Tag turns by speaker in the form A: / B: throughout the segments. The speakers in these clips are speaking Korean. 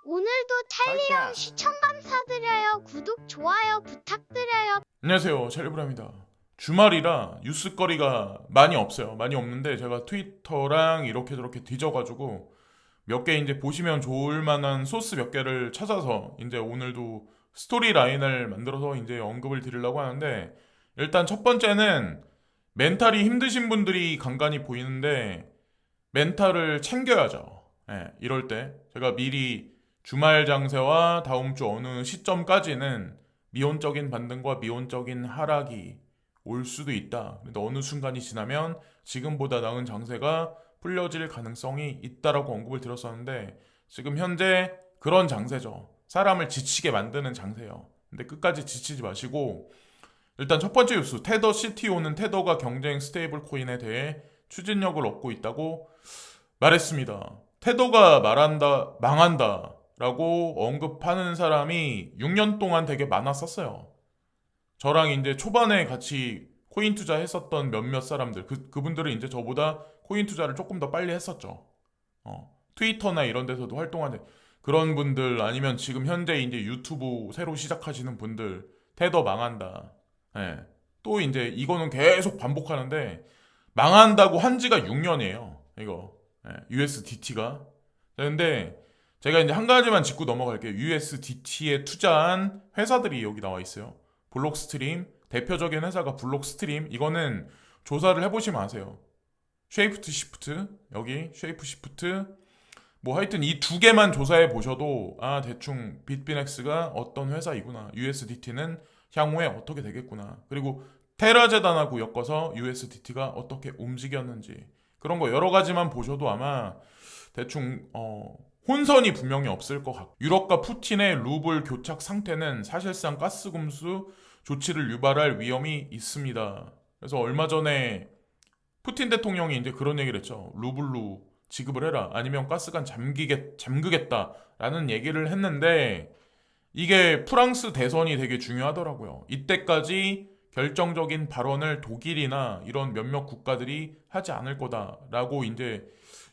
A: 오늘도 찰리랑 시청 감사드려요. 구독, 좋아요 부탁드려요.
B: 안녕하세요, 찰리브라입니다. 주말이라 뉴스거리가 많이 없어요. 많이 없는데 제가 트위터랑 이렇게 저렇게 뒤져가지고 몇 개 이제 보시면 좋을 만한 소스 몇 개를 찾아서 이제 오늘도 스토리 라인을 만들어서 이제 언급을 드리려고 하는데, 일단 첫 번째는 멘탈이 힘드신 분들이 간간히 보이는데 멘탈을 챙겨야죠. 이럴 때 제가 미리 주말 장세와 다음 주 어느 시점까지는 미온적인 반등과 미온적인 하락이 올 수도 있다. 근데 어느 순간이 지나면 지금보다 나은 장세가 풀려질 가능성이 있다라고 언급을 드렸었는데, 지금 현재 그런 장세죠. 사람을 지치게 만드는 장세예요. 근데 끝까지 지치지 마시고, 일단 첫 번째 뉴스, 테더 CTO는 테더가 경쟁 스테이블 코인에 대해 추진력을 얻고 있다고 말했습니다. 테더가 망한다 라고 언급하는 사람이 6년 동안 되게 많았었어요. 저랑 이제 초반에 같이 코인 투자했었던 몇몇 사람들, 그분들은 이제 저보다 코인 투자를 조금 더 빨리 했었죠. 트위터나 이런 데서도 활동하는 그런 분들, 아니면 지금 현재 이제 유튜브 새로 시작하시는 분들, 테더 망한다. 예. 또 이제 이거는 계속 반복하는데, 망한다고 한 지가 6년이에요. 이거. USDT가. 근데 제가 이제 한 가지만 짚고 넘어갈게요. USDT에 투자한 회사들이 여기 나와 있어요. 블록스트림, 대표적인 회사가 블록스트림. 이거는 조사를 해보시면 아세요. 쉐이프트 시프트, 여기 쉐이프 시프트. 뭐 하여튼 이 두 개만 조사해 보셔도 대충 bitbinex가 어떤 회사이구나, USDT는 향후에 어떻게 되겠구나, 그리고 테라재단하고 엮어서 USDT가 어떻게 움직였는지, 그런 거 여러 가지만 보셔도 아마 대충 혼선이 분명히 없을 것 같고, 유럽과 푸틴의 루블 교착 상태는 사실상 가스금수 조치를 유발할 위험이 있습니다. 그래서 얼마 전에 푸틴 대통령이 이제 그런 얘기를 했죠. 루블로 지급을 해라, 아니면 가스관 잠그겠다라는 얘기를 했는데, 이게 프랑스 대선이 되게 중요하더라고요. 이때까지 결정적인 발언을 독일이나 이런 몇몇 국가들이 하지 않을 거다라고 이제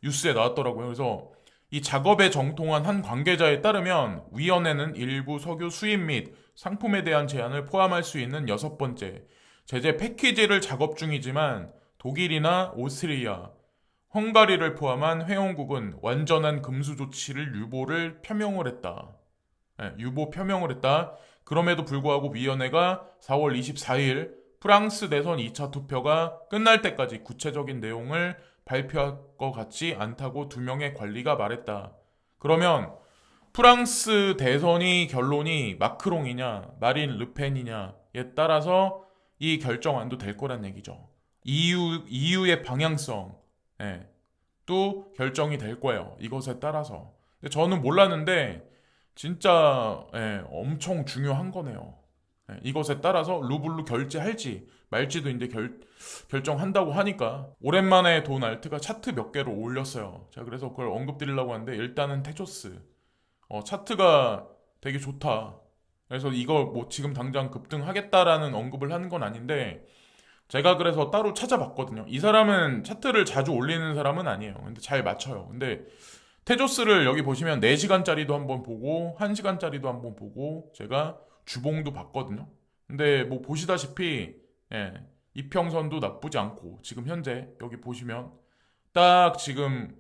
B: 뉴스에 나왔더라고요. 그래서 이 작업에 정통한 한 관계자에 따르면 위원회는 일부 석유 수입 및 상품에 대한 제한을 포함할 수 있는 6번째 제재 패키지를 작업 중이지만, 독일이나 오스트리아, 헝가리를 포함한 회원국은 완전한 금수 조치를 표명을 했다. 유보 표명을 했다. 그럼에도 불구하고 위원회가 4월 24일 프랑스 대선 2차 투표가 끝날 때까지 구체적인 내용을 발표할 것 같지 않다고 두 명의 관리가 말했다. 그러면 프랑스 대선이 결론이 마크롱이냐 마린 르펜이냐에 따라서 이 결정안도 될 거란 얘기죠. EU의 방향성, 또 결정이 될 거예요. 이것에 따라서. 근데 저는 몰랐는데 진짜 엄청 중요한 거네요. 이것에 따라서 루블로 결제할지 말지도 이제 결정한다고 하니까, 오랜만에 돈 알트가 차트 몇 개로 올렸어요. 제가 그래서 그걸 언급드리려고 하는데, 일단은 테조스 차트가 되게 좋다. 그래서 이거 뭐 지금 당장 급등하겠다라는 언급을 하는 건 아닌데, 제가 그래서 따로 찾아봤거든요. 이 사람은 차트를 자주 올리는 사람은 아니에요. 근데 잘 맞춰요. 근데 테조스를 여기 보시면 4시간짜리도 한번 보고 1시간짜리도 한번 보고 제가 주봉도 봤거든요. 근데 뭐 보시다시피 이평선도 나쁘지 않고, 지금 현재 여기 보시면 딱 지금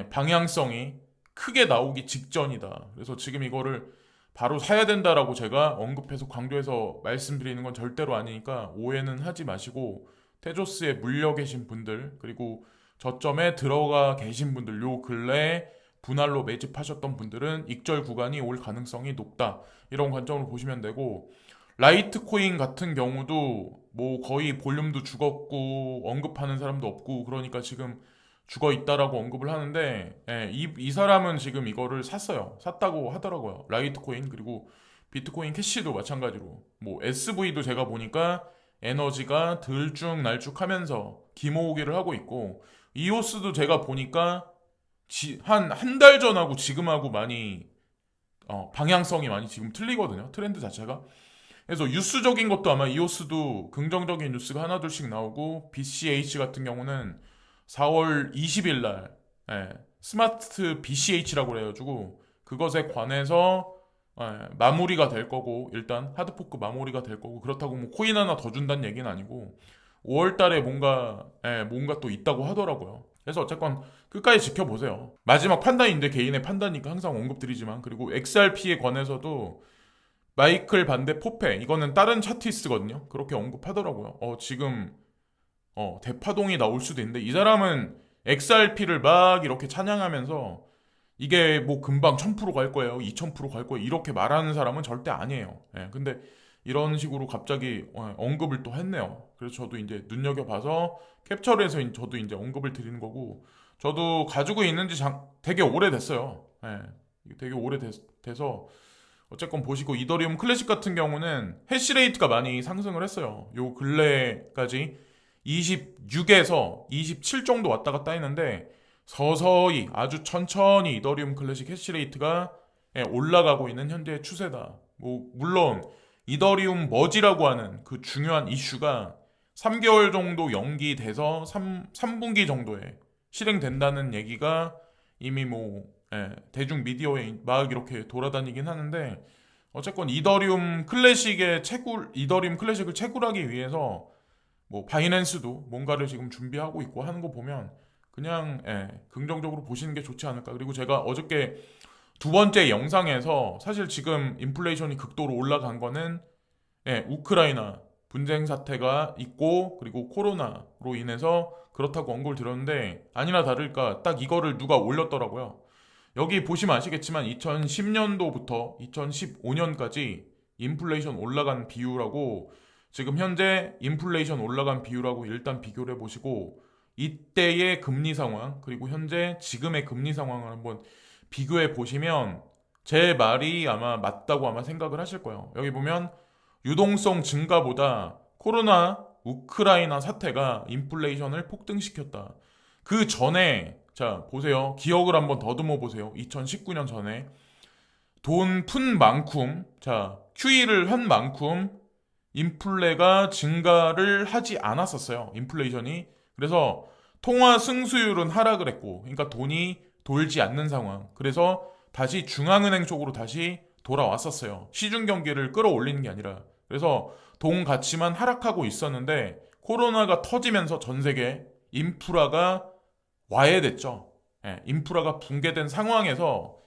B: 방향성이 크게 나오기 직전이다. 그래서 지금 이거를 바로 사야 된다라고 제가 언급해서 강조해서 말씀드리는 건 절대로 아니니까 오해는 하지 마시고, 테조스에 물려 계신 분들, 그리고 저점에 들어가 계신 분들, 요 근래에 분할로 매집하셨던 분들은 익절 구간이 올 가능성이 높다, 이런 관점으로 보시면 되고, 라이트코인 같은 경우도 뭐 거의 볼륨도 죽었고 언급하는 사람도 없고, 그러니까 지금 죽어 있다라고 언급을 하는데, 이 사람은 지금 이거를 샀다고 하더라고요. 라이트코인, 그리고 비트코인 캐시도 마찬가지로, 뭐 SV도 제가 보니까 에너지가 들쭉날쭉하면서 기모으기를 하고 있고, 이오스도 제가 보니까 한 달 전하고 지금하고 많이 방향성이 많이 지금 틀리거든요. 트렌드 자체가. 그래서 뉴스적인 것도 아마 이오스도 긍정적인 뉴스가 하나둘씩 나오고, BCH 같은 경우는 4월 20일 날 스마트 BCH라고 그래가지고 그것에 관해서 마무리가 될 거고, 일단 하드포크 마무리가 될 거고, 그렇다고 뭐 코인 하나 더 준다는 얘기는 아니고 5월 달에 뭔가 또 있다고 하더라고요. 그래서 어쨌건 끝까지 지켜보세요. 마지막 판단인데 개인의 판단이니까 항상 언급드리지만, 그리고 XRP에 관해서도 마이클 반데 포페, 이거는 다른 차티스거든요. 그렇게 언급하더라고요. 지금 대파동이 나올 수도 있는데, 이 사람은 XRP를 막 이렇게 찬양하면서 이게 뭐 금방 1000%갈 거예요, 2000%갈 거예요, 이렇게 말하는 사람은 절대 아니에요. 근데 이런 식으로 갑자기 언급을 또 했네요. 그래서 저도 이제 눈여겨봐서 캡처를 해서 저도 이제 언급을 드리는 거고, 저도 가지고 있는지 되게 오래됐어요. 이게 되게 오래돼서 어쨌건 보시고, 이더리움 클래식 같은 경우는 해시레이트가 많이 상승을 했어요. 요 근래까지 26에서 27 정도 왔다 갔다 했는데, 서서히 아주 천천히 이더리움 클래식 해시레이트가 올라가고 있는 현재의 추세다. 뭐 물론 이더리움 머지라고 하는 그 중요한 이슈가 3개월 정도 연기돼서 3분기 정도에 실행된다는 얘기가 이미 뭐 대중 미디어에 막 이렇게 돌아다니긴 하는데, 어쨌건 이더리움 클래식을 채굴하기 위해서 뭐 바이낸스도 뭔가를 지금 준비하고 있고 하는 거 보면 그냥 긍정적으로 보시는 게 좋지 않을까. 그리고 제가 어저께 두 번째 영상에서 사실 지금 인플레이션이 극도로 올라간 거는 우크라이나 분쟁 사태가 있고, 그리고 코로나로 인해서 그렇다고 언급을 드렸는데, 아니나 다를까 딱 이거를 누가 올렸더라고요. 여기 보시면 아시겠지만 2010년도부터 2015년까지 인플레이션 올라간 비율하고 지금 현재 인플레이션 올라간 비율하고 일단 비교를 해보시고, 이때의 금리 상황 그리고 현재 지금의 금리 상황을 한번 비교해 보시면 제 말이 아마 맞다고 아마 생각을 하실 거예요. 여기 보면 유동성 증가보다 코로나 우크라이나 사태가 인플레이션을 폭등시켰다. 그 전에, 자 보세요, 기억을 한번 더듬어 보세요. 2019년 전에 돈 푼 만큼, 자 QE를 한 만큼 인플레가 증가를 하지 않았었어요, 인플레이션이. 그래서 통화 승수율은 하락을 했고, 그러니까 돈이 돌지 않는 상황. 그래서 다시 중앙은행 쪽으로 다시 돌아왔었어요. 시중 경기를 끌어올리는 게 아니라. 그래서 돈 가치만 하락하고 있었는데, 코로나가 터지면서 전 세계 인프라가 와해됐죠. 인프라가 붕괴된 상황에서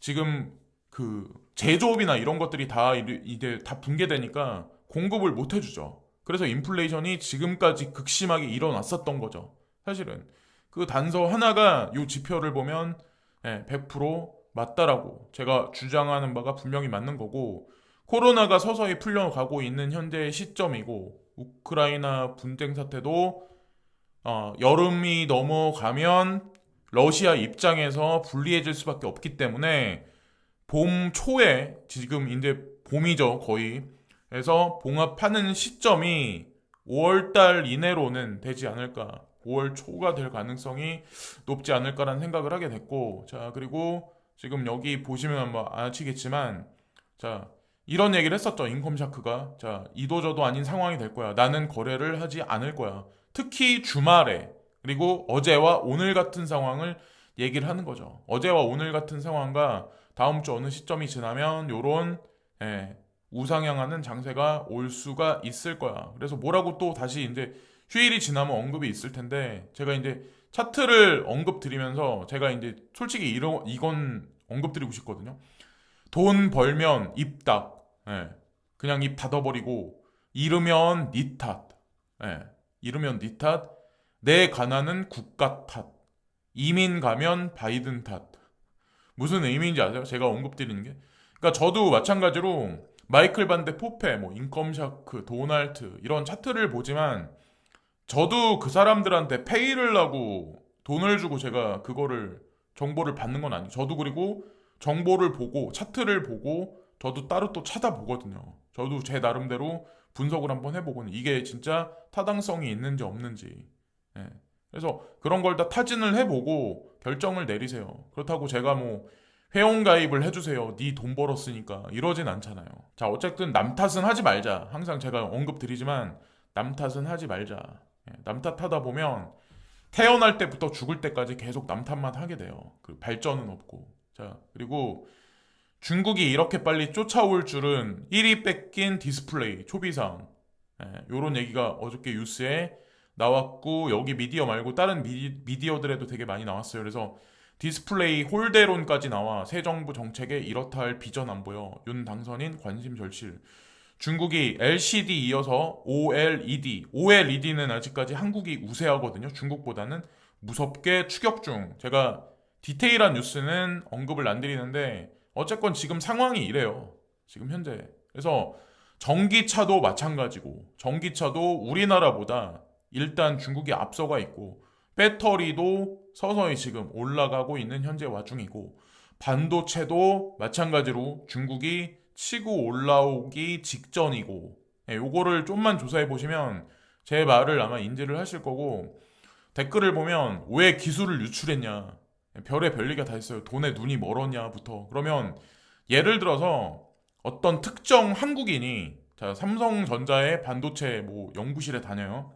B: 지금 그 제조업이나 이런 것들이 다 이제 다 붕괴되니까 공급을 못 해주죠. 그래서 인플레이션이 지금까지 극심하게 일어났었던 거죠. 사실은 그 단서 하나가 이 지표를 보면 100% 맞다라고 제가 주장하는 바가 분명히 맞는 거고, 코로나가 서서히 풀려가고 있는 현재의 시점이고, 우크라이나 분쟁 사태도 여름이 넘어가면 러시아 입장에서 불리해질 수밖에 없기 때문에 봄 초에, 지금 이제 봄이죠 거의, 그래서 봉합하는 시점이 5월달 이내로는 되지 않을까, 5월 초가 될 가능성이 높지 않을까라는 생각을 하게 됐고, 자 그리고 지금 여기 보시면 뭐 아시겠지만, 자 이런 얘기를 했었죠. 인컴샤크가 자 이도저도 아닌 상황이 될 거야, 나는 거래를 하지 않을 거야. 특히 주말에, 그리고 어제와 오늘 같은 상황을 얘기를 하는 거죠. 어제와 오늘 같은 상황과 다음 주 어느 시점이 지나면 요런 우상향하는 장세가 올 수가 있을 거야. 그래서 뭐라고 또 다시 이제 휴일이 지나면 언급이 있을 텐데, 제가 이제 차트를 언급드리면서 제가 이제 솔직히 이건 언급드리고 싶거든요. 돈 벌면 입 닫. 그냥 입 닫아버리고, 잃으면 니 탓. 잃으면 니 탓. 내 가난은 국가 탓. 이민 가면 바이든 탓. 무슨 의미인지 아세요? 제가 언급드리는 게. 그러니까 저도 마찬가지로 마이클 반데 포페, 뭐 인컴샤크, 도날트 이런 차트를 보지만, 저도 그 사람들한테 페이를 하고 돈을 주고 제가 그거를 정보를 받는 건 아니에요. 저도 그리고 정보를 보고 차트를 보고 저도 따로 또 찾아보거든요. 저도 제 나름대로 분석을 한번 해보고는 이게 진짜 타당성이 있는지 없는지. 그래서 그런 걸 다 타진을 해보고 결정을 내리세요. 그렇다고 제가 뭐 회원가입을 해주세요, 네 돈 벌었으니까, 이러진 않잖아요. 자 어쨌든 남 탓은 하지 말자. 항상 제가 언급드리지만 남 탓은 하지 말자. 남 탓하다 보면 태어날 때부터 죽을 때까지 계속 남 탓만 하게 돼요. 그 발전은 없고. 자, 그리고 중국이 이렇게 빨리 쫓아올 줄은 1위 뺏긴 디스플레이, 초비상. 요런 얘기가 어저께 뉴스에 나왔고, 여기 미디어 말고 다른 미디어들에도 되게 많이 나왔어요. 그래서 디스플레이 홀대론까지 나와 새 정부 정책에 이렇다 할 비전 안 보여. 윤 당선인 관심 절실. 중국이 LCD 이어서 OLED. OLED는 아직까지 한국이 우세하거든요. 중국보다는 무섭게 추격 중. 제가 디테일한 뉴스는 언급을 안 드리는데 어쨌건 지금 상황이 이래요. 지금 현재. 그래서 전기차도 마찬가지고, 전기차도 우리나라보다 일단 중국이 앞서가 있고, 배터리도 서서히 지금 올라가고 있는 현재 와중이고, 반도체도 마찬가지로 중국이 치고 올라오기 직전이고, 요거를 좀만 조사해 보시면 제 말을 아마 인지를 하실 거고, 댓글을 보면 왜 기술을 유출했냐, 별의 별리가 다 있어요. 돈에 눈이 멀었냐부터. 그러면 예를 들어서 어떤 특정 한국인이, 자, 삼성전자의 반도체 뭐 연구실에 다녀요.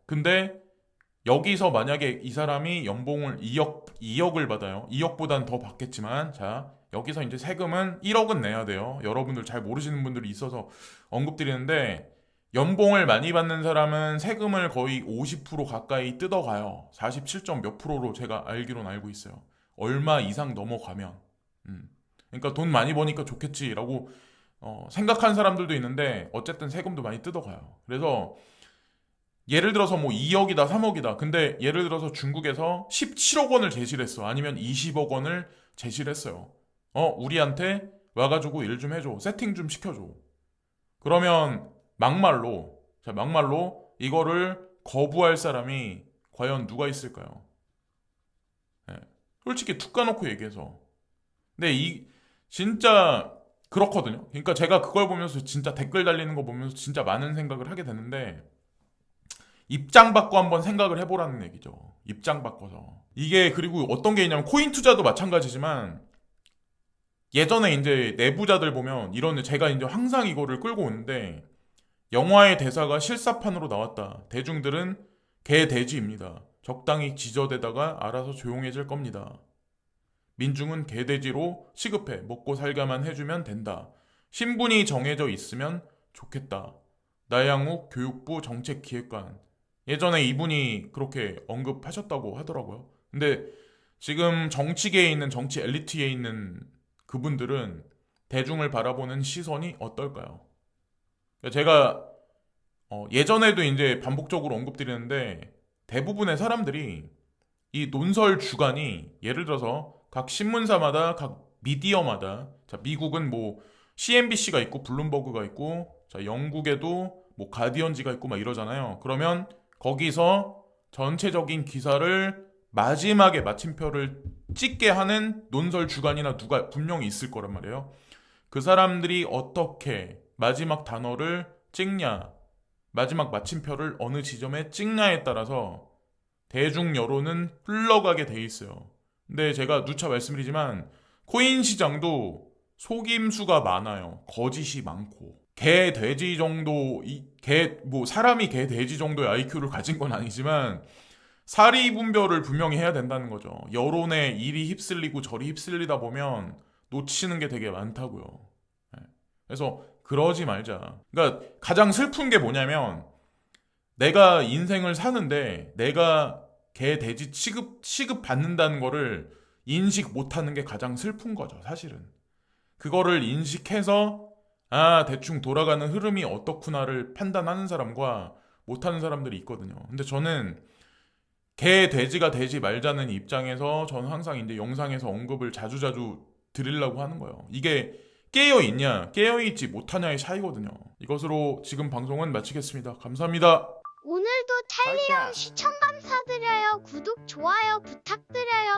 B: 근데 여기서 만약에 이 사람이 연봉을 2억을 받아요. 2억보단 더 받겠지만, 자, 여기서 이제 세금은 1억은 내야 돼요. 여러분들 잘 모르시는 분들이 있어서 언급드리는데, 연봉을 많이 받는 사람은 세금을 거의 50% 가까이 뜯어가요. 47점 몇 프로로 제가 알기로는 알고 있어요. 얼마 이상 넘어가면. 그러니까 돈 많이 버니까 좋겠지라고 생각한 사람들도 있는데, 어쨌든 세금도 많이 뜯어가요. 그래서 예를 들어서 뭐 2억이다 3억이다. 근데 예를 들어서 중국에서 17억 원을 제시를 했어. 아니면 20억 원을 제시를 했어요. 우리한테 와가지고 일 좀 해줘. 세팅 좀 시켜줘. 그러면 막말로 이거를 거부할 사람이 과연 누가 있을까요? 네. 솔직히 툭 까놓고 얘기해서. 근데 진짜 그렇거든요. 그러니까 제가 그걸 보면서 진짜 댓글 달리는 거 보면서 진짜 많은 생각을 하게 되는데, 입장 바꿔 한번 생각을 해보라는 얘기죠. 입장 바꿔서. 이게 그리고 어떤 게 있냐면, 코인 투자도 마찬가지지만, 예전에 이제 내부자들 보면 제가 이제 항상 이거를 끌고 오는데, 영화의 대사가 실사판으로 나왔다. 대중들은 개돼지입니다. 적당히 지저대다가 알아서 조용해질 겁니다. 민중은 개돼지로 취급해. 먹고 살게만 해주면 된다. 신분이 정해져 있으면 좋겠다. 나양욱 교육부 정책기획관. 예전에 이분이 그렇게 언급하셨다고 하더라고요. 근데 지금 정치계에 있는, 정치 엘리트에 있는 그분들은 대중을 바라보는 시선이 어떨까요? 제가 예전에도 이제 반복적으로 언급드리는데, 대부분의 사람들이 이 논설 주간이, 예를 들어서 각 신문사마다, 각 미디어마다, 자, 미국은 뭐 CNBC가 있고 블룸버그가 있고, 자, 영국에도 뭐 가디언지가 있고 막 이러잖아요. 그러면 거기서 전체적인 기사를 마지막에 마침표를 찍게 하는 논설 주간이나 누가 분명히 있을 거란 말이에요. 그 사람들이 어떻게 마지막 단어를 찍냐, 마지막 마침표를 어느 지점에 찍냐에 따라서 대중 여론은 흘러가게 돼 있어요. 근데 제가 누차 말씀드리지만, 코인 시장도 속임수가 많아요. 거짓이 많고. 개, 돼지 정도, 사람이 개, 돼지 정도의 IQ를 가진 건 아니지만, 사리 분별을 분명히 해야 된다는 거죠. 여론에 이리 휩쓸리고 저리 휩쓸리다 보면 놓치는 게 되게 많다고요. 그래서 그러지 말자. 그러니까 가장 슬픈 게 뭐냐면, 내가 인생을 사는데 내가 개, 돼지 취급 받는다는 거를 인식 못하는 게 가장 슬픈 거죠, 사실은. 그거를 인식해서 대충 돌아가는 흐름이 어떻구나를 판단하는 사람과 못하는 사람들이 있거든요. 근데 저는 개, 돼지가 되지 말자는 입장에서 저는 항상 이제 영상에서 언급을 자주자주 드리려고 하는 거예요. 이게 깨어있냐, 깨어있지 못하냐의 차이거든요. 이것으로 지금 방송은 마치겠습니다. 감사합니다.
A: 오늘도 탈리형 시청 감사드려요. 구독, 좋아요 부탁드려요.